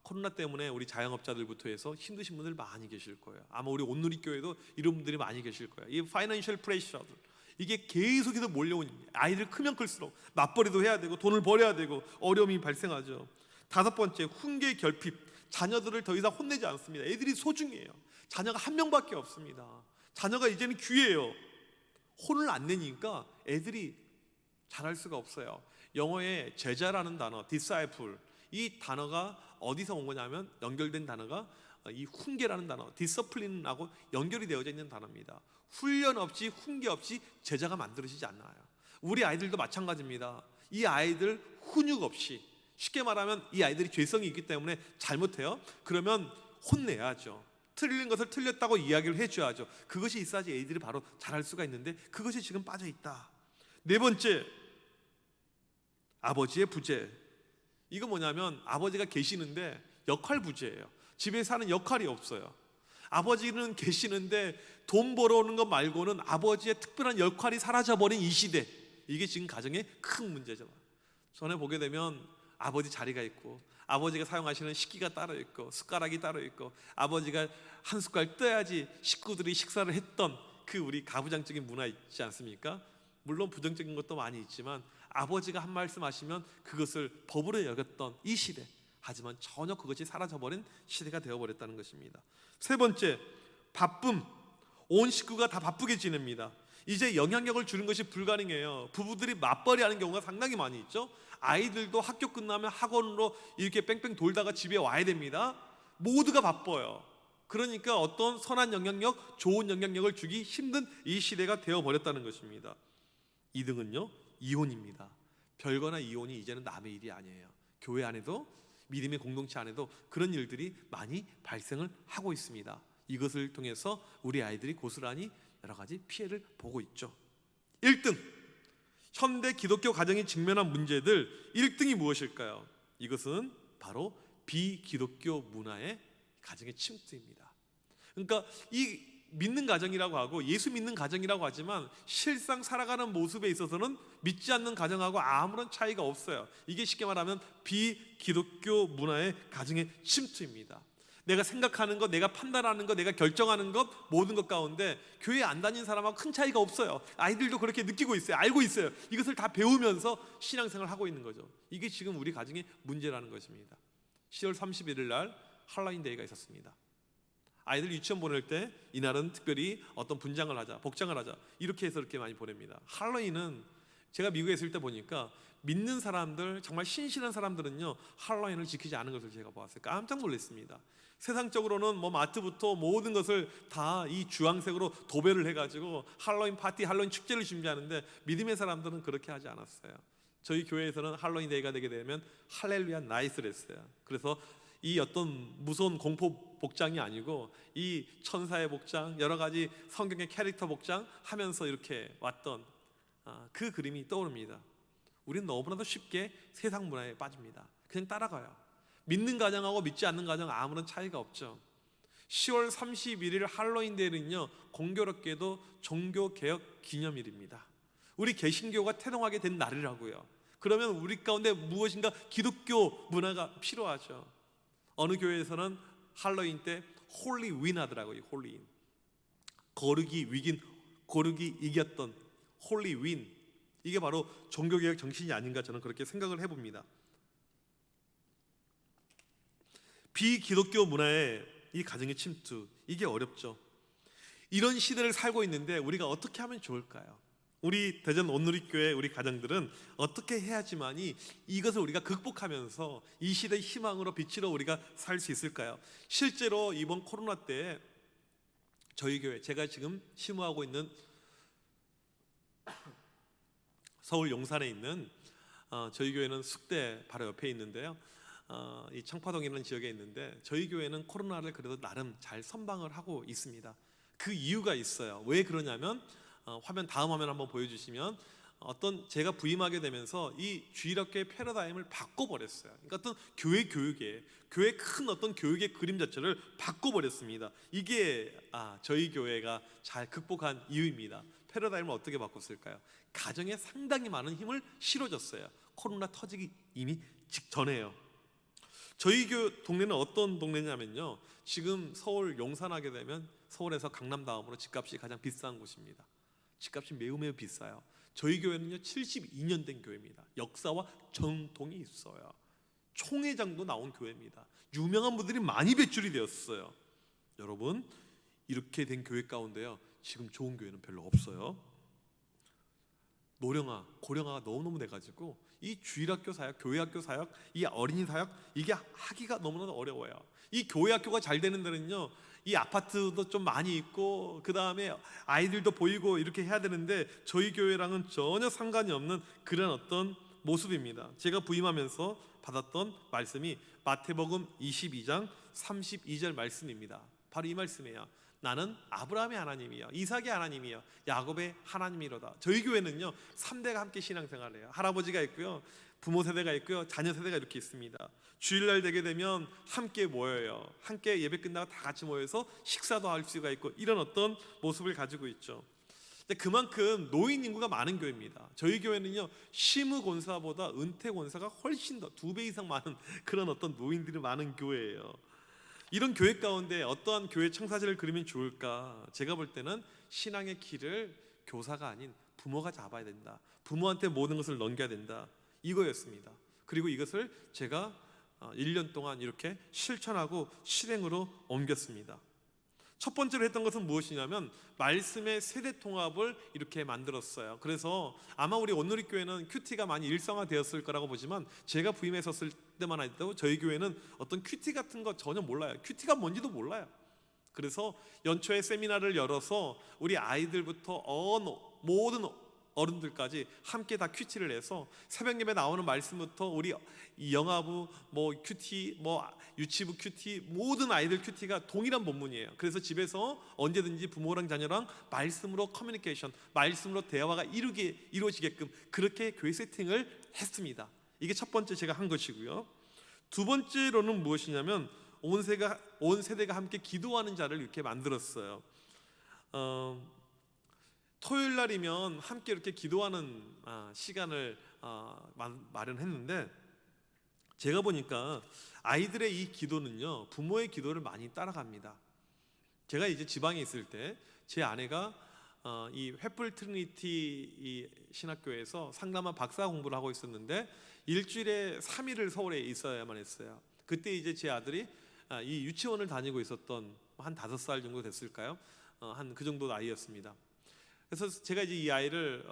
코로나 때문에 우리 자영업자들부터 해서 힘드신 분들 많이 계실 거예요. 아마 우리 온누리교회도 이런 분들이 많이 계실 거예요. 이 파이낸셜 프레셔들, 이게 계속해서 몰려오는, 아이들 크면 클수록 맞벌이도 해야 되고 돈을 벌여야 되고 어려움이 발생하죠. 다섯 번째, 훈계 결핍. 자녀들을 더 이상 혼내지 않습니다. 애들이 소중해요. 자녀가 한 명밖에 없습니다. 자녀가 이제는 귀해요. 혼을 안 내니까 애들이 잘할 수가 없어요. 영어에 제자라는 단어, disciple, 이 단어가 어디서 온 거냐면 연결된 단어가 이 훈계라는 단어, discipline하고 연결이 되어져 있는 단어입니다. 훈련 없이, 훈계 없이 제자가 만들어지지 않아요. 우리 아이들도 마찬가지입니다. 이 아이들 훈육 없이, 쉽게 말하면 이 아이들이 죄성이 있기 때문에 잘못해요. 그러면 혼내야죠. 틀린 것을 틀렸다고 이야기를 해줘야죠. 그것이 있어야지 애들이 바로 잘할 수가 있는데 그것이 지금 빠져있다. 네 번째, 아버지의 부재. 이거 뭐냐면 아버지가 계시는데 역할 부재예요. 집에 사는 역할이 없어요. 아버지는 계시는데 돈 벌어오는 것 말고는 아버지의 특별한 역할이 사라져버린 이 시대, 이게 지금 가정의 큰 문제죠. 전에 보게 되면 아버지 자리가 있고 아버지가 사용하시는 식기가 따로 있고 숟가락이 따로 있고 아버지가 한 숟갈 떠야지 식구들이 식사를 했던 그 우리 가부장적인 문화 있지 않습니까? 물론 부정적인 것도 많이 있지만 아버지가 한 말씀 하시면 그것을 법으로 여겼던 이 시대, 하지만 전혀 그것이 사라져버린 시대가 되어버렸다는 것입니다. 세 번째, 바쁨. 온 식구가 다 바쁘게 지냅니다. 이제 영향력을 주는 것이 불가능해요. 부부들이 맞벌이 하는 경우가 상당히 많이 있죠. 아이들도 학교 끝나면 학원으로 이렇게 뺑뺑 돌다가 집에 와야 됩니다. 모두가 바빠요. 그러니까 어떤 선한 영향력, 좋은 영향력을 주기 힘든 이 시대가 되어버렸다는 것입니다. 2등은요, 이혼입니다. 별거나 이혼이 이제는 남의 일이 아니에요. 교회 안에도, 믿음의 공동체 안에도 그런 일들이 많이 발생을 하고 있습니다. 이것을 통해서 우리 아이들이 고스란히 여러 가지 피해를 보고 있죠. 1등, 현대 기독교 가정이 직면한 문제들 1등이 무엇일까요? 이것은 바로 비기독교 문화의 가정의 침투입니다. 그러니까 이 믿는 가정이라고 하고 예수 믿는 가정이라고 하지만 실상 살아가는 모습에 있어서는 믿지 않는 가정하고 아무런 차이가 없어요. 이게 쉽게 말하면 비기독교 문화의 가정의 침투입니다. 내가 생각하는 것, 내가 판단하는 것, 내가 결정하는 것, 모든 것 가운데 교회 안 다니는 사람하고 큰 차이가 없어요. 아이들도 그렇게 느끼고 있어요. 알고 있어요. 이것을 다 배우면서 신앙생활을 하고 있는 거죠. 이게 지금 우리 가정의 문제라는 것입니다. 10월 31일 날 할로윈데이가 있었습니다. 아이들 유치원 보낼 때 이날은 특별히 어떤 분장을 하자, 복장을 하자, 이렇게 해서 이렇게 많이 보냅니다. 할로윈은 제가 미국에 있을 때 보니까 믿는 사람들, 정말 신실한 사람들은요 할로윈을 지키지 않은 것을 제가 보았어요. 깜짝 놀랐습니다. 세상적으로는 뭐 마트부터 모든 것을 다 이 주황색으로 도배를 해가지고 할로윈 파티, 할로윈 축제를 준비하는데 믿음의 사람들은 그렇게 하지 않았어요. 저희 교회에서는 할로윈 데이가 되게 되면 할렐루야 나이스를 했어요. 그래서 이 어떤 무서운 공포 복장이 아니고 이 천사의 복장, 여러 가지 성경의 캐릭터 복장 하면서 이렇게 왔던 그 그림이 떠오릅니다. 우리는 너무나도 쉽게 세상 문화에 빠집니다. 그냥 따라가요. 믿는 가정하고 믿지 않는 가정 아무런 차이가 없죠. 10월 31일 할로윈데이는요 공교롭게도 종교개혁 기념일입니다. 우리 개신교가 태동하게 된 날이라고요. 그러면 우리 가운데 무엇인가 기독교 문화가 필요하죠. 어느 교회에서는 할로윈 때 홀리윈 하더라고요. 홀리윈, 거룩이 위긴 거룩이 이겼던 홀리윈, 이게 바로 종교개혁 정신이 아닌가 저는 그렇게 생각을 해봅니다. 비기독교 문화의 이 가정의 침투, 이게 어렵죠. 이런 시대를 살고 있는데 우리가 어떻게 하면 좋을까요? 우리 대전 온누리교회 우리 가정들은 어떻게 해야지만이 이것을 우리가 극복하면서 이 시대의 희망으로 빛으로 우리가 살 수 있을까요? 실제로 이번 코로나 때 저희 교회, 제가 지금 심호하고 있는 서울 용산에 있는 저희 교회는 숙대 바로 옆에 있는데요. 이 청파동이라는 지역에 있는데 저희 교회는 코로나를 그래도 나름 잘 선방을 하고 있습니다. 그 이유가 있어요. 왜 그러냐면 화면, 다음 화면 한번 보여주시면 어떤 제가 부임하게 되면서 이 주일학교의 패러다임을 바꿔버렸어요. 그러니까 어떤 교회 교육에, 교회 큰 어떤 교육의 그림 자체를 바꿔버렸습니다. 이게 저희 교회가 잘 극복한 이유입니다. 패러다임을 어떻게 바꿨을까요? 가정에 상당히 많은 힘을 실어줬어요. 코로나 터지기 이미 직전에요. 저희 동네는 어떤 동네냐면요, 지금 서울 용산하게 되면 서울에서 강남 다음으로 집값이 가장 비싼 곳입니다. 집값이 매우 비싸요. 저희 교회는요 72년 된 교회입니다. 역사와 전통이 있어요. 총회장도 나온 교회입니다. 유명한 분들이 많이 배출이 되었어요. 여러분, 이렇게 된 교회 가운데요, 지금 좋은 교회는 별로 없어요. 노령화, 고령화가 너무너무 돼가지고 이 주일학교 사역, 교회학교 사역, 이 어린이 사역, 이게 하기가 너무너무 어려워요. 이 교회학교가 잘 되는 데는요, 이 아파트도 좀 많이 있고 그 다음에 아이들도 보이고 이렇게 해야 되는데 저희 교회랑은 전혀 상관이 없는 그런 어떤 모습입니다. 제가 부임하면서 받았던 말씀이 마태복음 22장 32절 말씀입니다. 바로 이 말씀이에요. 나는 아브라함의 하나님이요, 이삭의 하나님이요, 야곱의 하나님이로다. 저희 교회는요 3대가 함께 신앙생활을 해요. 할아버지가 있고요, 부모 세대가 있고요, 자녀 세대가 이렇게 있습니다. 주일날 되게 되면 함께 모여요. 함께 예배 끝나고 다 같이 모여서 식사도 할 수가 있고 이런 어떤 모습을 가지고 있죠. 그만큼 노인 인구가 많은 교회입니다. 저희 교회는요 심의 권사보다 은퇴 권사가 훨씬 더 2배 이상 많은 그런 어떤 노인들이 많은 교회예요. 이런 교회 가운데 어떠한 교회 청사진을 그리면 좋을까? 제가 볼 때는 신앙의 길을 교사가 아닌 부모가 잡아야 된다. 부모한테 모든 것을 넘겨야 된다. 이거였습니다. 그리고 이것을 제가 1년 동안 이렇게 실천하고 실행으로 옮겼습니다. 첫 번째로 했던 것은 무엇이냐면 말씀의 세대 통합을 이렇게 만들었어요. 그래서 아마 우리 온누리교회는 큐티가 많이 일상화되었을 거라고 보지만 제가 부임했었을 때만 해도 저희 교회는 어떤 큐티 같은 거 전혀 몰라요. 큐티가 뭔지도 몰라요. 그래서 연초에 세미나를 열어서 우리 아이들부터 모든 어른들까지 함께 다 큐티를 해서 새벽 예배 나오는 말씀부터 우리 영아부, 큐티, 유치부 큐티, 모든 아이들 큐티가 동일한 본문이에요. 그래서 집에서 언제든지 부모랑 자녀랑 말씀으로 커뮤니케이션, 말씀으로 대화가 이루어지게끔 그렇게 교회 세팅을 했습니다. 이게 첫 번째 제가 한 것이고요. 두 번째로는 무엇이냐면 온 세대가 함께 기도하는 자를 이렇게 만들었어요. 토요일 날이면 함께 이렇게 기도하는 시간을 마련했는데 제가 보니까 아이들의 이 기도는요 부모의 기도를 많이 따라갑니다. 제가 이제 지방에 있을 때 제 아내가 이 횃불 트리니티 이 신학교에서 상담한 박사 공부를 하고 있었는데 일주일에 3일을 서울에 있어야만 했어요. 그때 이제 제 아들이 이 유치원을 다니고 있었던 한 5살 정도 됐을까요? 한 그 정도 나이였습니다. 그래서 제가 이제 이 아이를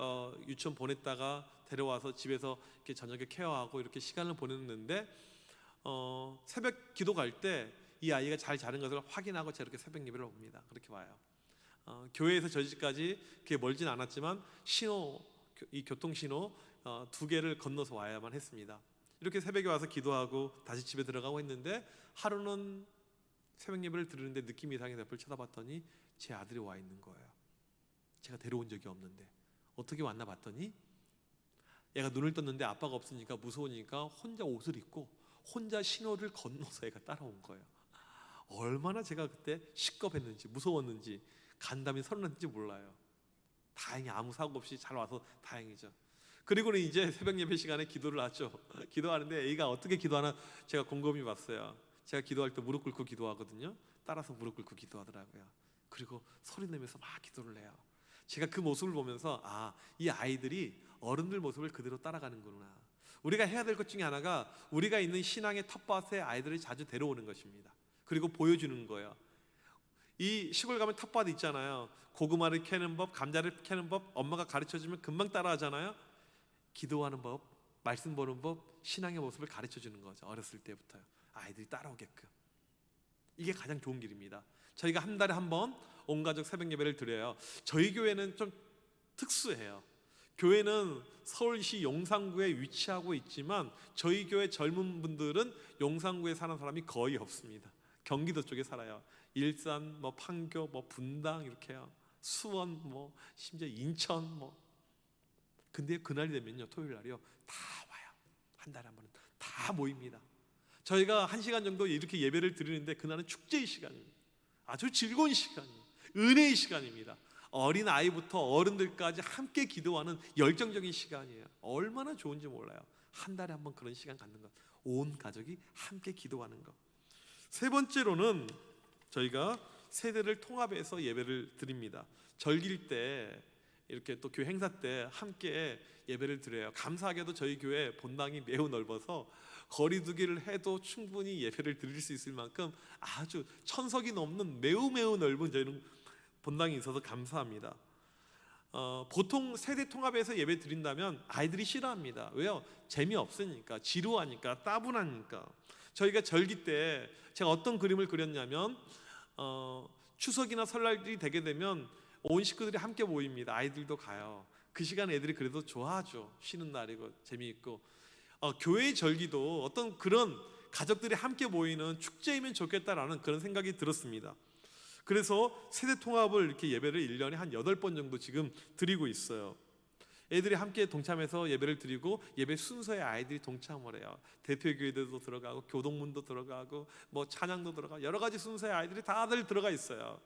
유치원 보냈다가 데려와서 집에서 이렇게 저녁에 케어하고 이렇게 시간을 보냈는데 새벽 기도 갈 때 이 아이가 잘 자는 것을 확인하고 제가 이렇게 새벽 예배를 옵니다. 그렇게 와요. 교회에서 저희 집까지 그게 멀진 않았지만 이 교통신호 2개를 건너서 와야만 했습니다. 이렇게 새벽에 와서 기도하고 다시 집에 들어가고 했는데 하루는 새벽 예배를 들으는데 느낌이 이상해서 옆을 쳐다봤더니 제 아들이 와 있는 거예요. 제가 데려온 적이 없는데 어떻게 왔나 봤더니 얘가 눈을 떴는데 아빠가 없으니까 무서우니까 혼자 옷을 입고 혼자 신호를 건너서 얘가 따라온 거예요. 얼마나 제가 그때 시겁했는지 무서웠는지 간담이 서늘했는지 몰라요. 다행히 아무 사고 없이 잘 와서 다행이죠. 그리고는 이제 새벽 예배 시간에 기도를 하죠. 기도하는데 애가 어떻게 기도하나 제가 곰곰이 봤어요. 제가 기도할 때 무릎 꿇고 기도하거든요. 따라서 무릎 꿇고 기도하더라고요. 그리고 소리 내면서 막 기도를 해요. 제가 그 모습을 보면서 이 아이들이 어른들 모습을 그대로 따라가는구나. 우리가 해야 될 것 중에 하나가 우리가 있는 신앙의 텃밭에 아이들을 자주 데려오는 것입니다. 그리고 보여주는 거예요. 이 시골 가면 텃밭 있잖아요. 고구마를 캐는 법, 감자를 캐는 법 엄마가 가르쳐주면 금방 따라하잖아요. 기도하는 법, 말씀 보는 법, 신앙의 모습을 가르쳐주는 거죠. 어렸을 때부터요. 아이들이 따라오게끔. 이게 가장 좋은 길입니다. 저희가 한 달에 한 번 온 가족 새벽 예배를 드려요. 저희 교회는 좀 특수해요. 교회는 서울시 용산구에 위치하고 있지만 저희 교회 젊은 분들은 용산구에 사는 사람이 거의 없습니다. 경기도 쪽에 살아요. 일산, 판교, 분당 이렇게요. 수원, 심지어 인천 근데 그날이 되면요, 토요일 날이요, 다 와요. 한 달에 한 번은 다 모입니다. 저희가 1시간 정도 이렇게 예배를 드리는데 그날은 축제의 시간입니다. 아주 즐거운 시간이에요. 은혜의 시간입니다. 어린 아이부터 어른들까지 함께 기도하는 열정적인 시간이에요. 얼마나 좋은지 몰라요. 한 달에 한 번 그런 시간 갖는 것, 온 가족이 함께 기도하는 것. 세 번째로는 저희가 세대를 통합해서 예배를 드립니다. 절기일 때 이렇게 또 교회 행사 때 함께 예배를 드려요. 감사하게도 저희 교회 본당이 매우 넓어서 거리두기를 해도 충분히 예배를 드릴 수 있을 만큼 아주 1000석이 넘는 매우 넓은 저희는 본당이 있어서 감사합니다. 보통 세대 통합에서 예배 드린다면 아이들이 싫어합니다. 왜요? 재미없으니까, 지루하니까, 따분하니까. 저희가 절기 때 제가 어떤 그림을 그렸냐면 추석이나 설날이 되게 되면 온 식구들이 함께 모입니다. 아이들도 가요. 그 시간에 애들이 그래도 좋아하죠. 쉬는 날이고 재미있고. 교회의 절기도 어떤 그런 가족들이 함께 모이는 축제이면 좋겠다라는 그런 생각이 들었습니다. 그래서 세대 통합을 이렇게 예배를 1년에 한 8번 정도 지금 드리고 있어요. 애들이 함께 동참해서 예배를 드리고 예배 순서에 아이들이 동참을 해요. 대표교회들도 들어가고 교동문도 들어가고 뭐 찬양도 들어가고 여러 가지 순서에 아이들이 다들 들어가 있어요.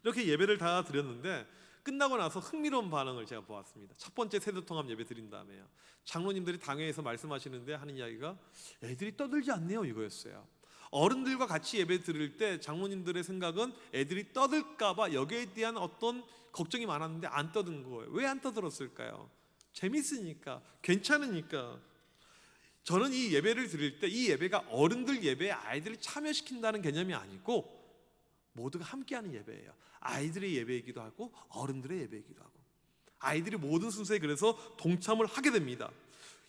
이렇게 예배를 다 드렸는데 끝나고 나서 흥미로운 반응을 제가 보았습니다. 첫 번째 세대 통합 예배 드린 다음에요. 장로님들이 당회에서 말씀하시는데 하는 이야기가 애들이 떠들지 않네요 이거였어요. 어른들과 같이 예배 드릴 때 장로님들의 생각은 애들이 떠들까봐 여기에 대한 어떤 걱정이 많았는데 안 떠든 거예요. 왜 안 떠들었을까요? 재밌으니까, 괜찮으니까. 저는 이 예배를 드릴 때 이 예배가 어른들 예배에 아이들을 참여시킨다는 개념이 아니고 모두가 함께하는 예배예요. 아이들의 예배이기도 하고 어른들의 예배이기도 하고 아이들이 모든 순서에 그래서 동참을 하게 됩니다.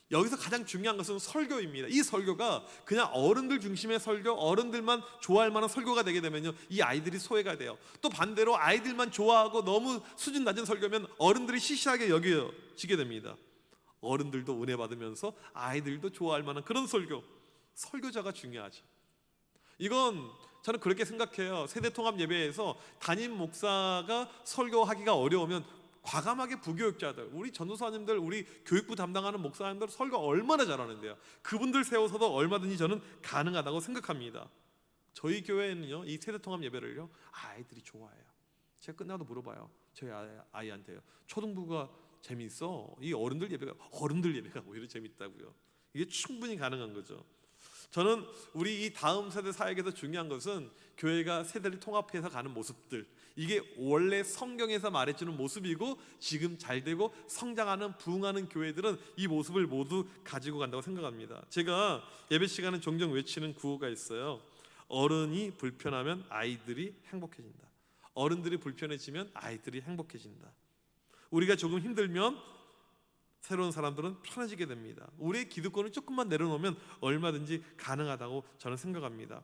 여기서 가장 중요한 것은 설교입니다. 이 설교가 그냥 어른들 중심의 설교, 어른들만 좋아할 만한 설교가 되게 되면요 이 아이들이 소외가 돼요. 또 반대로 아이들만 좋아하고 너무 수준 낮은 설교면 어른들이 시시하게 여겨지게 됩니다. 어른들도 은혜 받으면서 아이들도 좋아할 만한 그런 설교자가 중요하죠. 이건 저는 그렇게 생각해요. 세대통합 예배에서 담임 목사가 설교하기가 어려우면 과감하게 부교육자들, 우리 전도사님들, 우리 교육부 담당하는 목사님들 설교 얼마나 잘하는데요. 그분들 세워서도 얼마든지 저는 가능하다고 생각합니다. 저희 교회는요 이 세대통합 예배를요 아이들이 좋아해요. 제가 끝나도 물어봐요. 저희 아이한테요. 초등부가 재미있어? 이 어른들 예배가 오히려 재밌다고요. 이게 충분히 가능한 거죠. 저는 우리 이 다음 세대 사역에서 중요한 것은 교회가 세대를 통합해서 가는 모습들, 이게 원래 성경에서 말해주는 모습이고 지금 잘되고 성장하는 부흥하는 교회들은 이 모습을 모두 가지고 간다고 생각합니다. 제가 예배 시간에 종종 외치는 구호가 있어요. 어른이 불편하면 아이들이 행복해진다. 어른들이 불편해지면 아이들이 행복해진다. 우리가 조금 힘들면 새로운 사람들은 편해지게 됩니다. 우리의 기득권을 조금만 내려놓으면 얼마든지 가능하다고 저는 생각합니다.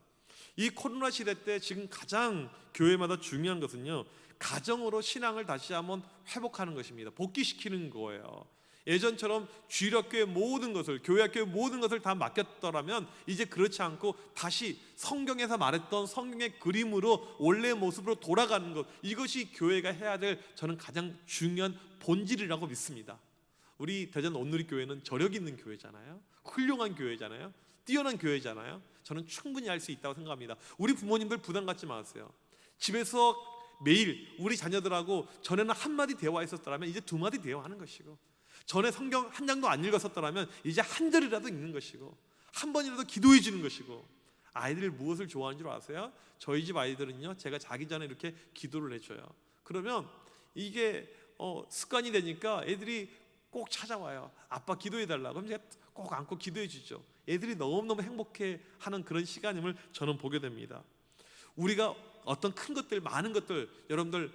이 코로나 시대 때 지금 가장 교회마다 중요한 것은요 가정으로 신앙을 다시 한번 회복하는 것입니다. 복귀시키는 거예요. 예전처럼 주일학교의 모든 것을, 교회학교의 모든 것을 다 맡겼더라면 이제 그렇지 않고 다시 성경에서 말했던 성경의 그림으로 원래의 모습으로 돌아가는 것, 이것이 교회가 해야 될 저는 가장 중요한 본질이라고 믿습니다. 우리 대전 온누리교회는 저력 있는 교회잖아요. 훌륭한 교회잖아요. 뛰어난 교회잖아요. 저는 충분히 할 수 있다고 생각합니다. 우리 부모님들 부담 갖지 마세요. 집에서 매일 우리 자녀들하고 전에는 한마디 대화했었더라면 이제 2마디 대화하는 것이고, 전에 성경 한 장도 안 읽었었더라면 이제 한 절이라도 읽는 것이고, 한 번이라도 기도해 주는 것이고. 아이들이 무엇을 좋아하는 줄 아세요? 저희 집 아이들은요 제가 자기 전에 이렇게 기도를 해줘요. 그러면 이게 습관이 되니까 애들이 꼭 찾아와요. 아빠 기도해 달라고. 그럼 제가 꼭 안고 기도해 주죠. 애들이 너무너무 행복해하는 그런 시간임을 저는 보게 됩니다. 우리가 어떤 큰 것들, 많은 것들, 여러분들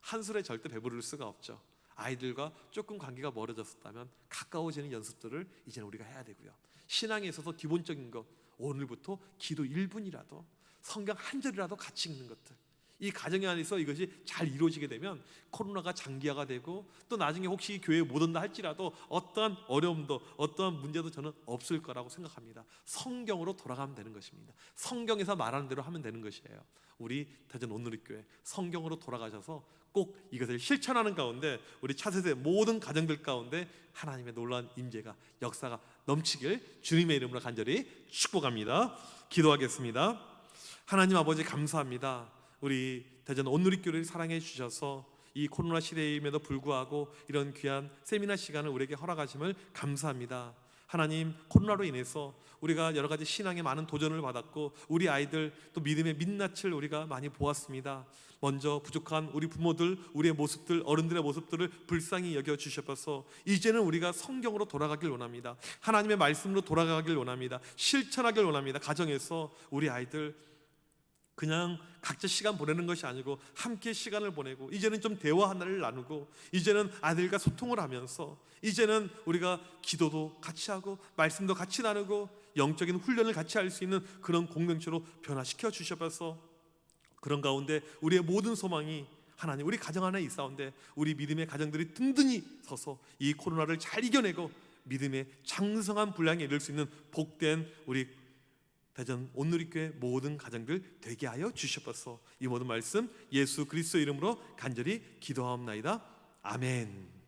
한 술에 절대 배부를 수가 없죠. 아이들과 조금 관계가 멀어졌다면 가까워지는 연습들을 이제는 우리가 해야 되고요. 신앙에 있어서 기본적인 것, 오늘부터 기도 1분이라도, 성경 한 절이라도 같이 읽는 것들, 이 가정에 안에서 이것이 잘 이루어지게 되면 코로나가 장기화가 되고 또 나중에 혹시 교회에 못 온다 할지라도 어떠한 어려움도 어떠한 문제도 저는 없을 거라고 생각합니다. 성경으로 돌아가면 되는 것입니다. 성경에서 말하는 대로 하면 되는 것이에요. 우리 대전 온누리교회 성경으로 돌아가셔서 꼭 이것을 실천하는 가운데 우리 차세대 모든 가정들 가운데 하나님의 놀라운 임재가, 역사가 넘치길 주님의 이름으로 간절히 축복합니다. 기도하겠습니다. 하나님 아버지 감사합니다. 우리 대전 온누리교회를 사랑해 주셔서 이 코로나 시대임에도 불구하고 이런 귀한 세미나 시간을 우리에게 허락하심을 감사합니다. 하나님, 코로나로 인해서 우리가 여러 가지 신앙에 많은 도전을 받았고 우리 아이들 또 믿음의 민낯을 우리가 많이 보았습니다. 먼저 부족한 우리 부모들, 우리의 모습들, 어른들의 모습들을 불쌍히 여겨 주셔서 이제는 우리가 성경으로 돌아가길 원합니다. 하나님의 말씀으로 돌아가길 원합니다. 실천하길 원합니다. 가정에서 우리 아이들 그냥 각자 시간 보내는 것이 아니고 함께 시간을 보내고, 이제는 좀 대화 하나를 나누고, 이제는 아들과 소통을 하면서, 이제는 우리가 기도도 같이 하고 말씀도 같이 나누고 영적인 훈련을 같이 할 수 있는 그런 공동체로 변화시켜 주셔서 그런 가운데 우리의 모든 소망이 하나님, 우리 가정 안에 있사온데 우리 믿음의 가정들이 든든히 서서 이 코로나를 잘 이겨내고 믿음의 장성한 분량에 이를 수 있는 복된 우리 대전 온누리교회 모든 가정들 되게 하여 주시옵소서. 이 모든 말씀 예수 그리스도 이름으로 간절히 기도하옵나이다. 아멘.